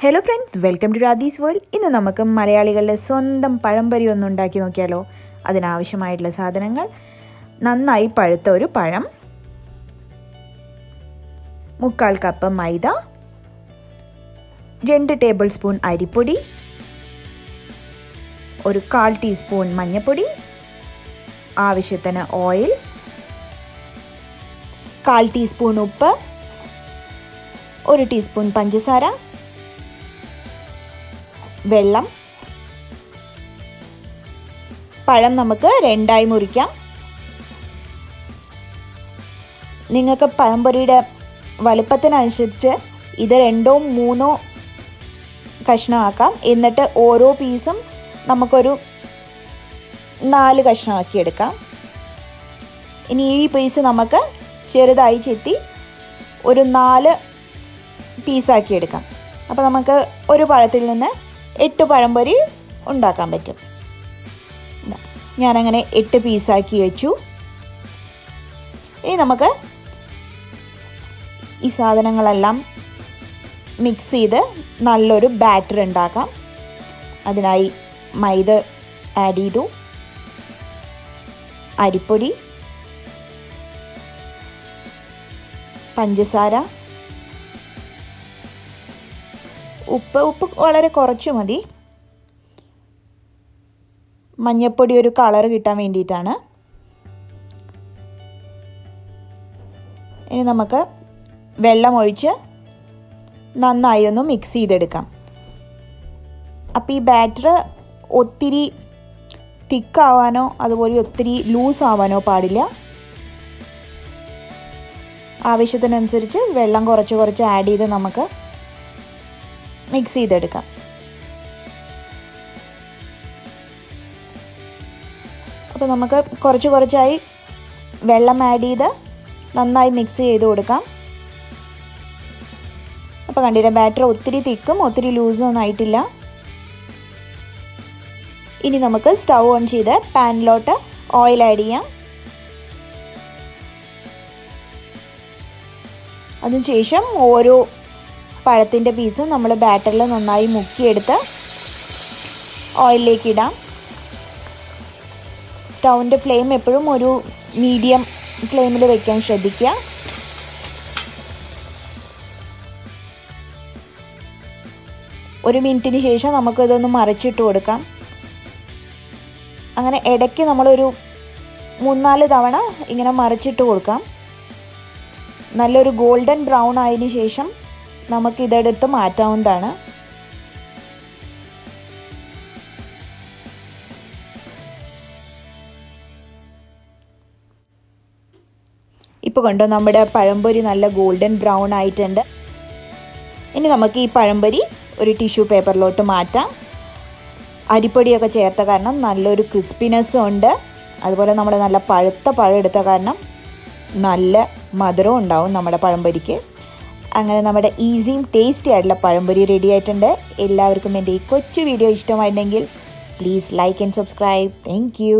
Hello friends, welcome to Radhi's world. ഇന്ന് നമുക്ക് മലയാളികളുടെ സ്വന്തം പഴംപൊരി ഒന്ന് ഉണ്ടാക്കി നോക്കിയാലോ. അതിനാവശ്യമായിട്ടുള്ള സാധനങ്ങൾ: നന്നായി പഴുത്ത ഒരു പഴം, 3/4 കപ്പ് മൈദ, 2 ടേബിൾ സ്പൂൺ അരിപ്പൊടി, 1/4 ടീസ്പൂൺ മഞ്ഞൾപ്പൊടി, ആവശ്യത്തിന് ഓയിൽ, 1/4 ടീസ്പൂൺ ഉപ്പ്, 1 ടീസ്പൂൺ പഞ്ചസാര, വെള്ളം. പഴം നമുക്ക് രണ്ടായി മുറിക്കാം. നിങ്ങൾക്ക് പഴംപൊരിയുടെ വലുപ്പത്തിനനുസരിച്ച് ഇത് 2 3 കഷ്ണമാക്കാം. എന്നിട്ട് ഓരോ പീസും നമുക്കൊരു 4 കഷ്ണമാക്കി എടുക്കാം. ഇനി ഈ പീസ് നമുക്ക് ചെറുതായി ചെത്തി ഒരു 4 പീസാക്കി എടുക്കാം. അപ്പോൾ നമുക്ക് ഒരു പഴത്തിൽ നിന്ന് 8 പഴംപൊരി ഉണ്ടാക്കാൻ പറ്റും. ഞാനങ്ങനെ 8 പീസാക്കി വെച്ചു. ഇനി നമുക്ക് ഈ സാധനങ്ങളെല്ലാം മിക്സ് ചെയ്ത് നല്ലൊരു ബാറ്റർ ഉണ്ടാക്കാം. അതിനായി മൈദ ആഡ് ചെയ്തു, അരിപ്പൊടി, പഞ്ചസാര, ഉപ്പ് വളരെ കുറച്ച് മതി. മഞ്ഞൾപ്പൊടി ഒരു കളർ കിട്ടാൻ വേണ്ടിയിട്ടാണ്. ഇനി നമുക്ക് വെള്ളം ഒഴിച്ച് നന്നായി ഒന്ന് മിക്സ് ചെയ്തെടുക്കാം. അപ്പോൾ ഈ ബാറ്റർ ഒത്തിരി തിക്കാവാനോ അതുപോലെ ഒത്തിരി ലൂസ് ആവാനോ പാടില്ല. ആവശ്യത്തിനനുസരിച്ച് വെള്ളം കുറച്ച് ആഡ് ചെയ്ത് നമുക്ക് മിക്സ് ചെയ്തെടുക്കാം. അപ്പോൾ നമുക്ക് കുറച്ചായി വെള്ളം ആഡ് ചെയ്ത് നന്നായി മിക്സ് ചെയ്ത് കൊടുക്കാം. അപ്പോൾ കണ്ടില്ലേ, ബാറ്റർ ഒത്തിരി തിക്കും ഒത്തിരി ലൂസും ഒന്നും ആയിട്ടില്ല. ഇനി നമുക്ക് സ്റ്റൗ ഓൺ ചെയ്ത് പാനിലോട്ട് ഓയിൽ ആഡ് ചെയ്യാം. അതിനുശേഷം ഓരോ പഴത്തിൻ്റെ പീസും നമ്മൾ ബാറ്ററിൽ നന്നായി മുക്കിയെടുത്ത് ഓയിലിലേക്ക് ഇടാം. സ്റ്റൗവിൻ്റെ ഫ്ലെയിം എപ്പോഴും ഒരു മീഡിയം ഫ്ലെയിമിൽ വെക്കാൻ ശ്രദ്ധിക്കുക. ഒരു മിനിറ്റിന് ശേഷം നമുക്കിതൊന്ന് മറിച്ചിട്ട് കൊടുക്കാം. അങ്ങനെ ഇടയ്ക്ക് നമ്മളൊരു 3-4 തവണ ഇങ്ങനെ മറിച്ചിട്ട് കൊടുക്കാം. നല്ലൊരു ഗോൾഡൻ ബ്രൗൺ ആയതിനു ശേഷം നമുക്കിതെടുത്ത് മാറ്റാവുന്നതാണ്. ഇപ്പോൾ കണ്ടോ, നമ്മുടെ പഴംപൊരി നല്ല ഗോൾഡൻ ബ്രൗൺ ആയിട്ടുണ്ട്. ഇനി നമുക്ക് ഈ പഴംപൊരി ഒരു ടിഷ്യൂ പേപ്പറിലോട്ട് മാറ്റാം. അരിപ്പൊടിയൊക്കെ ചേർത്ത കാരണം നല്ലൊരു ക്രിസ്പിനെസ്സും ഉണ്ട്. അതുപോലെ നമ്മൾ നല്ല പഴുത്ത പഴം എടുത്ത കാരണം നല്ല മധുരവും ഉണ്ടാവും നമ്മുടെ പഴംപൊരിക്ക്. അങ്ങനെ നമ്മുടെ ഈസിയും ടേസ്റ്റി ആയിട്ടുള്ള പഴംപൊരി റെഡി ആയിട്ടുണ്ട്. എല്ലാവർക്കും എൻ്റെ ഈ കൊച്ചു വീഡിയോ ഇഷ്ടമായിട്ടുണ്ടെങ്കിൽ please like and subscribe. Thank you.